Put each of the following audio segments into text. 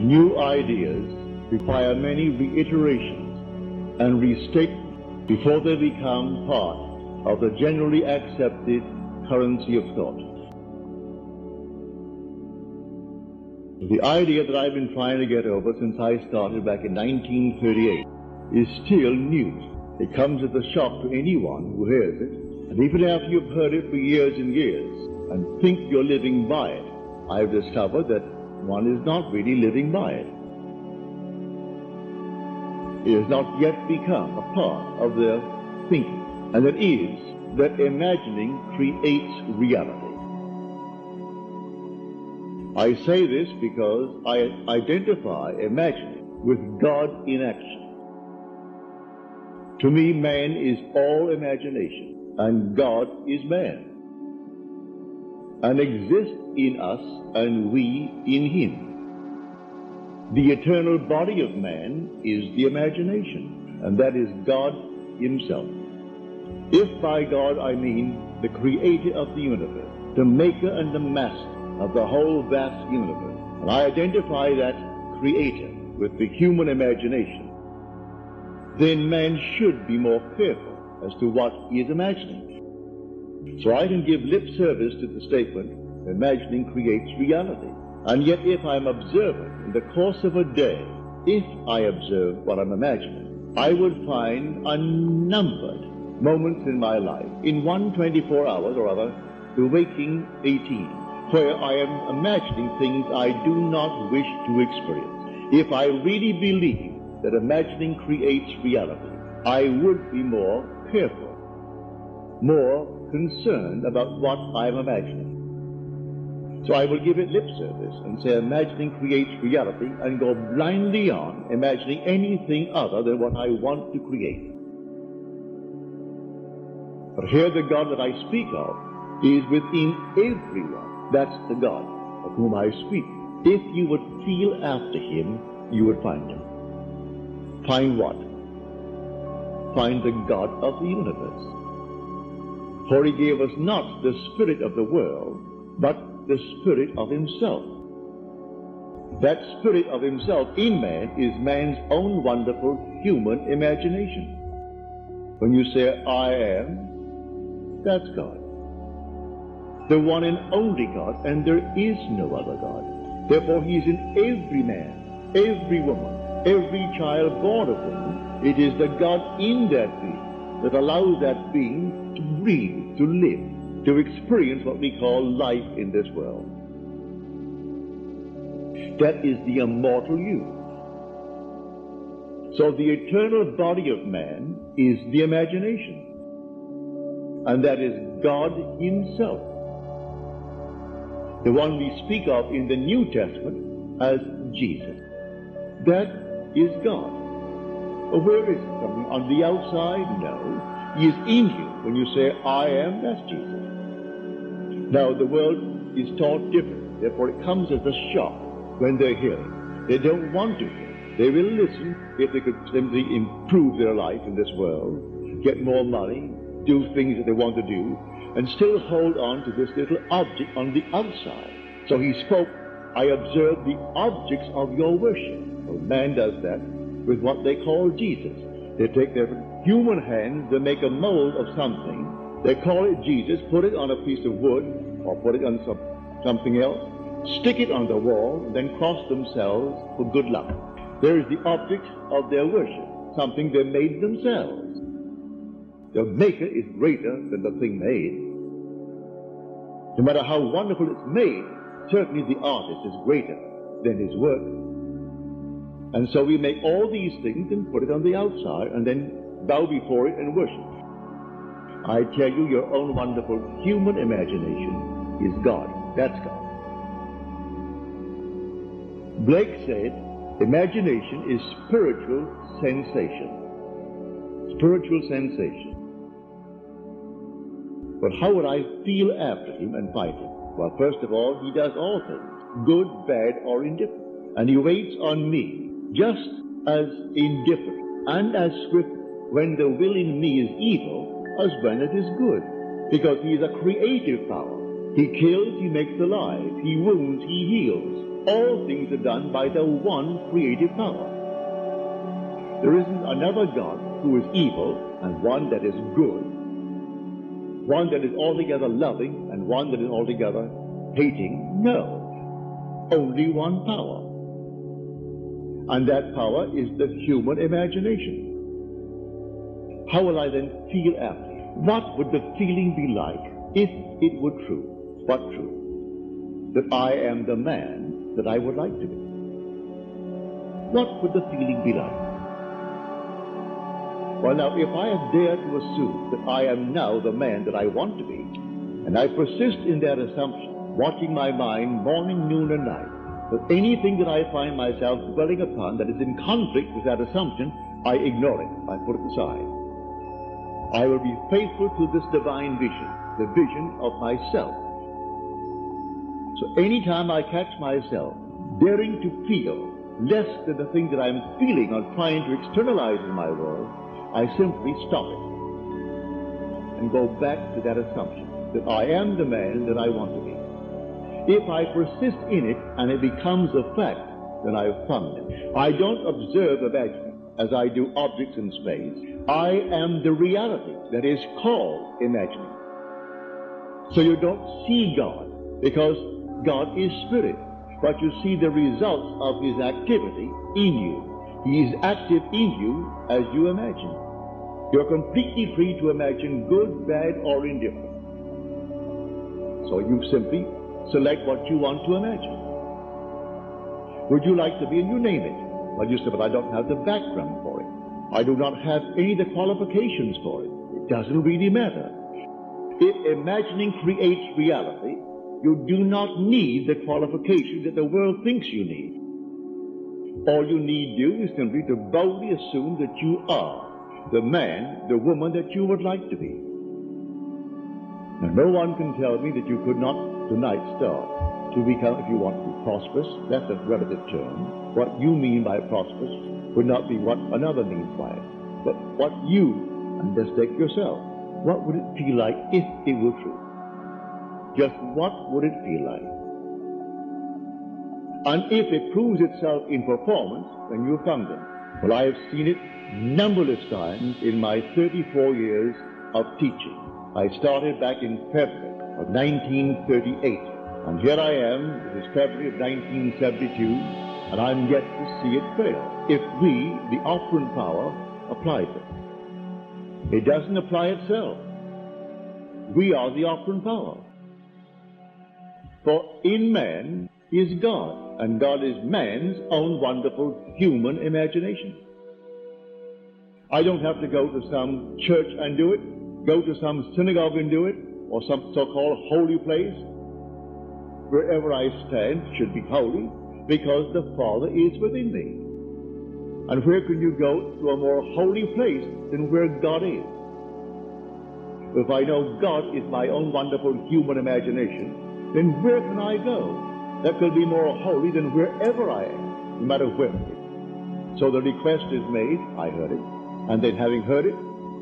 New ideas require many reiterations and restatements before they become part of the generally accepted currency of thought. The idea that I've been trying to get over since I started back in 1938 is still new. It comes as a shock to anyone who hears it, and even after you've heard it for years and years and think you're living by it, I've discovered that one is not really living by it. It has not yet become a part of their thinking, and it is that imagining creates reality. I say this because I identify imagining with God in action. To me, man is all imagination, and God is man, and exists in us and we in him. The eternal body of man is the imagination, and that is God himself. If by God I mean the creator of the universe, the maker and the master of the whole vast universe, and I identify that creator with the human imagination, then man should be more careful as to what he is imagining. So I can give lip service to the statement, imagining creates reality. And yet if I'm observant in the course of a day, if I observe what I'm imagining, I would find unnumbered moments in my life, in one 24 hours or other, the waking 18, where I am imagining things I do not wish to experience. If I really believe that imagining creates reality, I would be more careful, more concerned about what I'm imagining. So I will give it lip service and say imagining creates reality, and go blindly on imagining anything other than what I want to create. But here the God that I speak of is within everyone. That's the God of whom I speak. If you would feel after him, you would find him. Find what? Find the God of the universe. For he gave us not the spirit of the world, but the spirit of himself. That spirit of himself in man is man's own wonderful human imagination. When you say, I am, that's God. The one and only God, and there is no other God. Therefore he is in every man, every woman, every child born of woman. It is the God in that being that allows that being to breathe, to live, to experience what we call life in this world. That is the immortal you. So the eternal body of man is the imagination, and that is God himself, the one we speak of in the New Testament as Jesus. That is God. Well, where is it? Something on the outside? No. He is in you. When you say, I am, that's Jesus. Now, the world is taught differently. Therefore, it comes as a shock when they hear it. They don't want to hear it. They will listen if they could simply improve their life in this world, get more money, do things that they want to do, and still hold on to this little object on the outside. So he spoke, I observe the objects of your worship. Well, man does that with what they call Jesus. They take their human hands, they make a mold of something, they call it Jesus, put it on a piece of wood, or put it on something else, stick it on the wall, and then cross themselves for good luck. There is the object of their worship, something they made themselves. The maker is greater than the thing made. No matter how wonderful it's made, certainly the artist is greater than his work. And so we make all these things and put it on the outside and then bow before it and worship. I tell you, your own wonderful human imagination is God. That's God. Blake said, imagination is spiritual sensation. Spiritual sensation. But how would I feel after him and fight him? Well, first of all, he does all things, good, bad, or indifferent. And he waits on me, just as indifferent and as swift when the will in me is evil as when it is good, because he is a creative power. He kills, he makes alive, he wounds, he heals. all things are done by the one creative power. There isn't another God who is evil and one that is good, one that is altogether loving and one that is altogether hating. No, only one power. And that power is the human imagination. How will I then feel after? What would the feeling be like if it were true? What true? That I am the man that I would like to be. What would the feeling be like? Well, now, if I dare to assume that I am now the man that I want to be, and I persist in that assumption, watching my mind morning, noon, and night, that anything that I find myself dwelling upon that is in conflict with that assumption, I ignore it, I put it aside. I will be faithful to this divine vision, the vision of myself. So anytime I catch myself daring to feel less than the thing that I'm feeling or trying to externalize in my world, I simply stop it and go back to that assumption that I am the man that I want to be. If I persist in it and it becomes a fact, then I've found it. I don't observe imagining as I do objects in space. I am the reality that is called imagining. So you don't see God because God is spirit, but you see the results of his activity in you. He is active in you as you imagine. You're completely free to imagine good, bad, or indifferent. So you simply select what you want to imagine. Would you like to be, and you name it? Well, you say, but I don't have the background for it. I do not have any of the qualifications for it. It doesn't really matter. If imagining creates reality, you do not need the qualifications that the world thinks you need. All you need do is simply to boldly assume that you are the man, the woman that you would like to be. Now, no one can tell me that you could not tonight start to become, if you want to be prosperous. That's a relative term. What you mean by prosperous would not be what another means by it, but what you, and just take yourself, what would it feel like if it were true? Just what would it feel like? And if it proves itself in performance, then you've found it. Well, I have seen it numberless times in my 34 years of teaching. I started back in February of 1938, and here I am, it is February of 1972, and I'm yet to see it fail, if we, the operant power, applies it. It doesn't apply itself. We are the operant power. For in man is God, and God is man's own wonderful human imagination. I don't have to go to some church and do it, go to some synagogue and do it, or some so-called holy place. Wherever I stand should be holy, because the Father is within me. And where can you go to a more holy place than where God is? If I know God is my own wonderful human imagination, then where can I go that could be more holy than wherever I am, no matter where it is? So the request is made, I heard it, and then having heard it,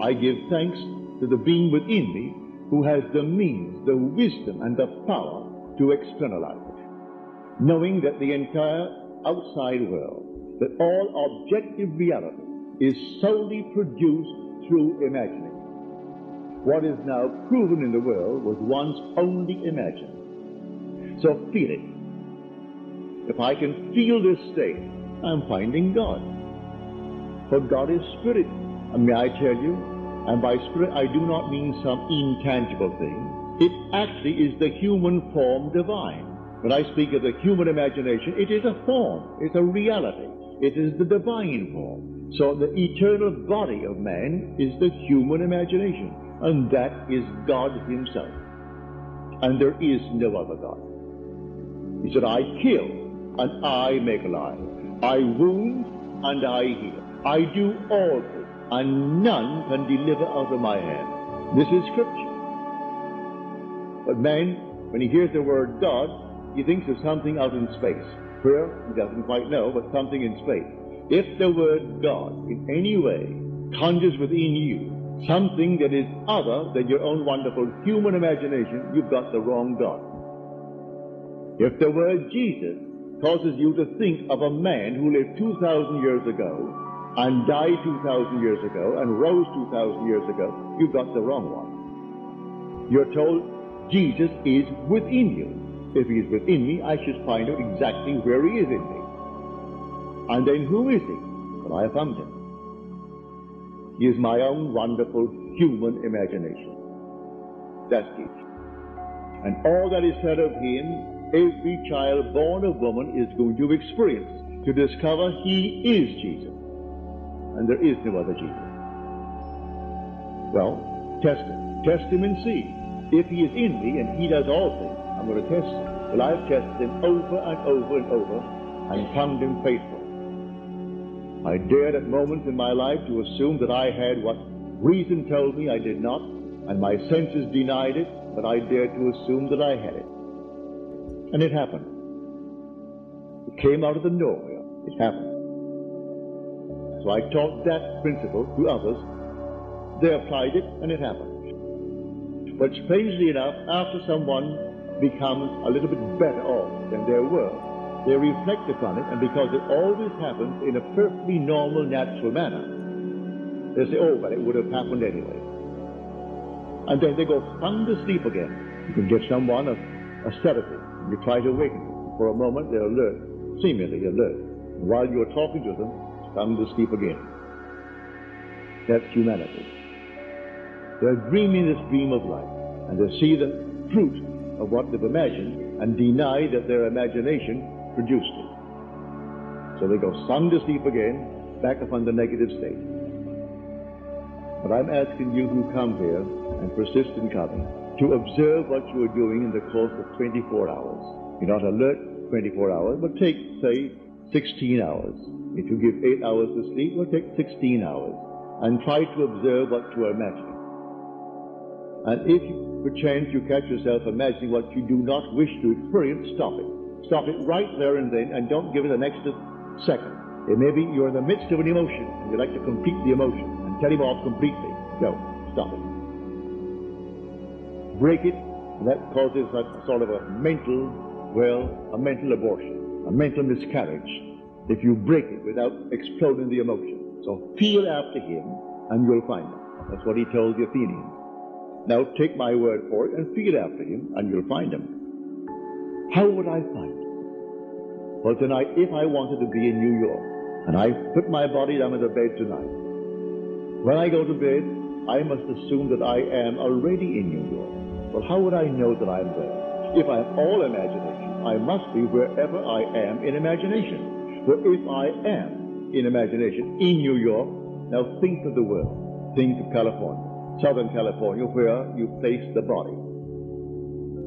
I give thanks to the being within me who has the means, the wisdom, and the power to externalize it, knowing that the entire outside world, that all objective reality is solely produced through imagining. What is now proven in the world was once only imagined. So feel it. If I can feel this state, I'm finding God. For God is spirit. And may I tell you, and by spirit I do not mean some intangible thing. It actually is the human form divine. When I speak of the human imagination, it is a form, it's a reality. It is the divine form. So the eternal body of man is the human imagination, and that is God himself. And there is no other God. He said, I kill and I make alive. I wound and I heal. I do all things, and none can deliver out of my hand. This is Scripture. But man, when he hears the word God, he thinks of something out in space. Where? He doesn't quite know, but something in space. If the word God in any way conjures within you something that is other than your own wonderful human imagination, you've got the wrong God. If the word Jesus causes you to think of a man who lived 2,000 years ago and died 2,000 years ago and rose 2,000 years ago, you've got the wrong one. You're told Jesus is within you. If he is within me, I should find out exactly where he is in me. And then who is he? Well, I have found him. He is my own wonderful human imagination. That's it. And all that is said of him, every child born of woman is going to experience to discover he is Jesus. And there is no other Jesus. Well, test him. Test him and see. If he is in me and he does all things, I'm going to test him. Well, I've tested him over and over and over and found him faithful. I dared at moments in my life to assume that I had what reason told me I did not, and my senses denied it, but I dared to assume that I had it. And it happened. It came out of the nowhere. It happened. So I taught that principle to others. They applied it, and it happened. But strangely enough, after someone becomes a little bit better off than they were, they reflect upon it, and because it always happens in a perfectly normal, natural manner, they say, oh, but it would have happened anyway. And then they go sound asleep again. You can give someone a sedative, and you try to awaken them. For a moment, they're alert, seemingly alert. And while you're talking to them, sound asleep again. That's humanity. They're dreaming this dream of life, and they see the fruit of what they've imagined and deny that their imagination produced it. So they go sound asleep again, back upon the negative state. But I'm asking you who come here and persist in coming to observe what you are doing in the course of 24 hours. You're not alert 24 hours, but take, say, 16 hours. If you give 8 hours to sleep, well, take 16 hours and try to observe what you are imagining. And if perchance you catch yourself imagining what you do not wish to experience, stop it. Stop it right there and then, and don't give it an extra second. It may be you're in the midst of an emotion, and you'd like to complete the emotion, and tell him off completely. No, stop it. Break it, and that causes a sort of a mental abortion, a mental miscarriage, if you break it without exploding the emotion. So feel after him, and you'll find him. That's what he told the Athenians. Now take my word for it, and feel after him, and you'll find him. How would I find him? Well, tonight, if I wanted to be in New York, and I put my body down in the bed tonight, when I go to bed, I must assume that I am already in New York. Well, how would I know that I'm there? If I'm all imagination, I must be wherever I am in imagination. But if I am in imagination in New York, now think of the world. Think of California, Southern California, where you place the body.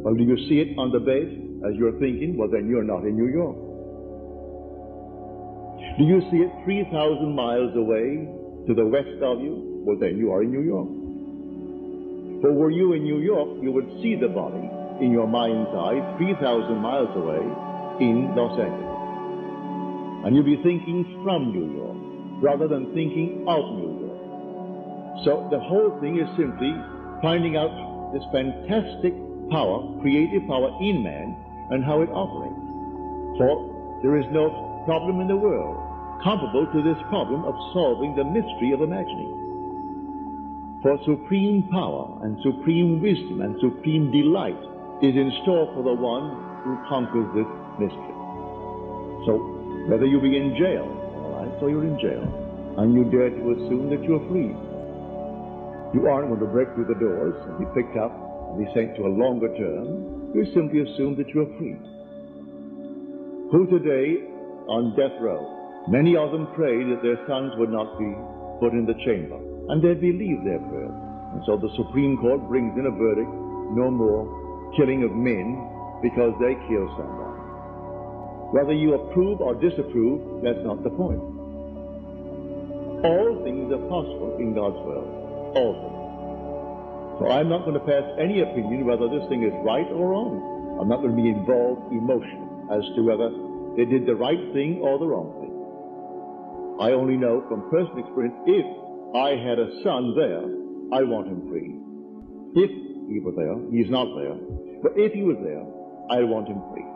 Well, do you see it on the bed as you're thinking? Well, then you're not in New York. Do you see it 3,000 miles away to the west of you? Well, then you are in New York. For were you in New York, you would see the body in your mind's eye 3,000 miles away in Los Angeles. And you'll be thinking from New York rather than thinking of New York. So the whole thing is simply finding out this fantastic power, creative power in man, and how it operates. For there is no problem in the world comparable to this problem of solving the mystery of imagining. For supreme power and supreme wisdom and supreme delight is in store for the one who conquers this mystery. So whether you be in jail, all right, so you're in jail, and you dare to assume that you're free. You aren't going to break through the doors and be picked up and be sent to a longer term. You simply assume that you're free. Who today, on death row, many of them prayed that their sons would not be put in the chamber, and they believed their prayers. And so the Supreme Court brings in a verdict, no more killing of men because they kill someone. Whether you approve or disapprove, that's not the point. All things are possible in God's world. All things. So I'm not going to pass any opinion whether this thing is right or wrong. I'm not going to be involved emotionally as to whether they did the right thing or the wrong thing. I only know from personal experience, if I had a son there, I want him free. If he were there, he's not there, but if he was there, I want him free.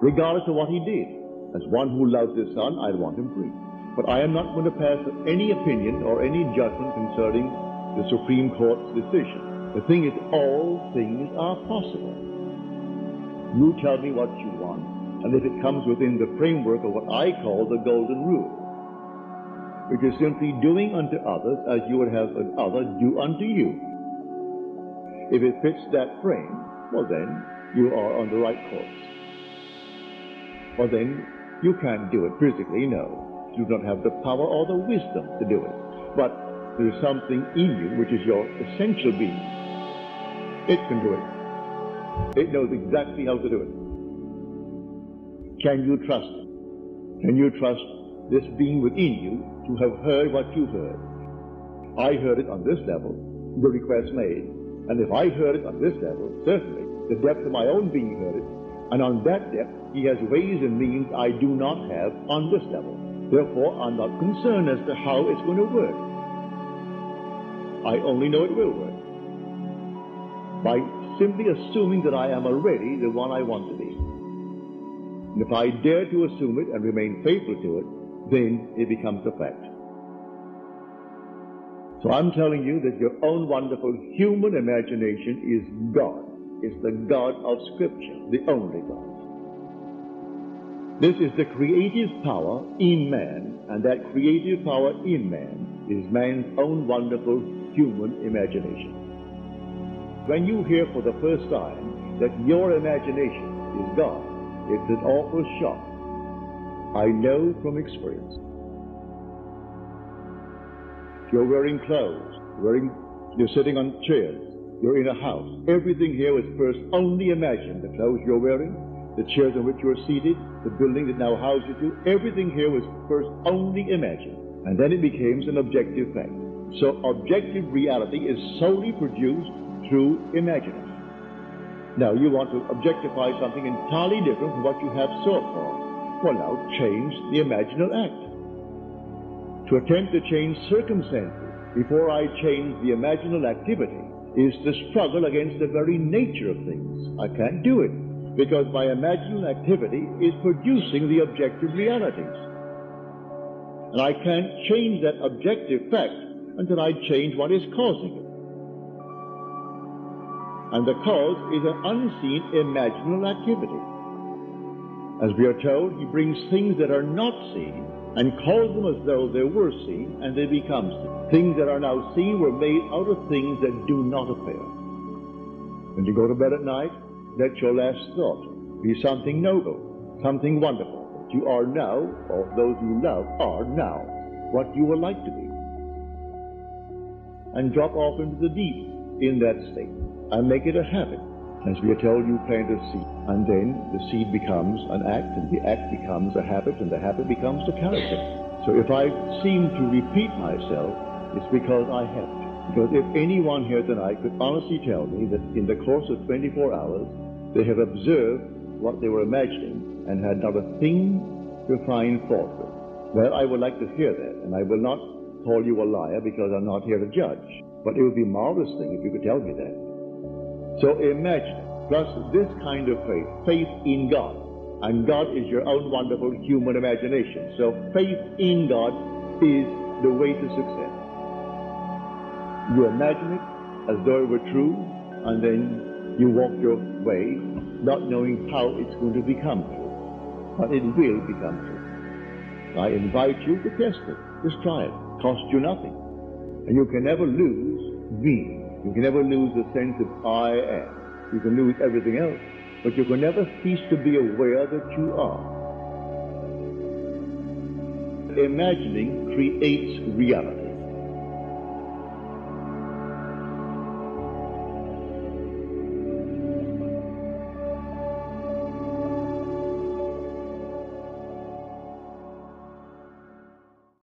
regardless of what he did. As one who loves his son, I want him free. But I am not going to pass any opinion or any judgment concerning the Supreme Court's decision. The thing is, all things are possible. You tell me what you want, and if it comes within the framework of what I call the golden rule, which is simply doing unto others as you would have another do unto you. If it fits that frame, well then, you are on the right course. Well then, you can't do it physically, no. You don't have the power or the wisdom to do it. But there is something in you which is your essential being. It can do it. It knows exactly how to do it. Can you trust it? Can you trust this being within you to have heard what you heard? I heard it on this level, the request made. And if I heard it on this level, certainly, the depth of my own being heard it. And on that depth, he has ways and means I do not have on this level. Therefore, I'm not concerned as to how it's going to work. I only know it will work by simply assuming that I am already the one I want to be. And if I dare to assume it and remain faithful to it, then it becomes a fact. So I'm telling you that your own wonderful human imagination is God. It's the God of Scripture, the only God. This is the creative power in man, and that creative power in man is man's own wonderful human imagination. When you hear for the first time that your imagination is God, it's an awful shock. I know from experience. You're wearing clothes, you're sitting on chairs, you're in a house. Everything here was first only imagined. The clothes you're wearing, the chairs on which you're seated, the building that now houses you, everything here was first only imagined. And then it becomes an objective fact. So objective reality is solely produced through imagining. Now you want to objectify something entirely different from what you have sought for. Well, now change the imaginal act. To attempt to change circumstances before I change the imaginal activity is to struggle against the very nature of things. I can't do it because my imaginal activity is producing the objective realities. And I can't change that objective fact until I change what is causing it. And the cause is an unseen imaginal activity. As we are told, he brings things that are not seen and calls them as though they were seen, and they become seen. Things that are now seen were made out of things that do not appear. When you go to bed at night, let your last thought be something noble, something wonderful, that you are now, or those you love are now, what you would like to be. And drop off into the deep in that state, and make it a habit. As we are told, you plant a seed, and then the seed becomes an act, and the act becomes a habit, and the habit becomes a character. So if I seem to repeat myself, it's because I have to. Because if anyone here tonight could honestly tell me that in the course of 24 hours, they have observed what they were imagining and had not a thing to find fault with, well, I would like to hear that, and I will not call you a liar because I'm not here to judge. But it would be a marvelous thing if you could tell me that. So imagine, plus this kind of faith in God. And God is your own wonderful human imagination. So faith in God is the way to success. You imagine it as though it were true, and then you walk your way, not knowing how it's going to become true. But it will become true. I invite you to test it. Just try it. Cost you nothing. And you can never lose being. You can never lose the sense of I am. You can lose everything else, but you can never cease to be aware that you are. Imagining creates reality.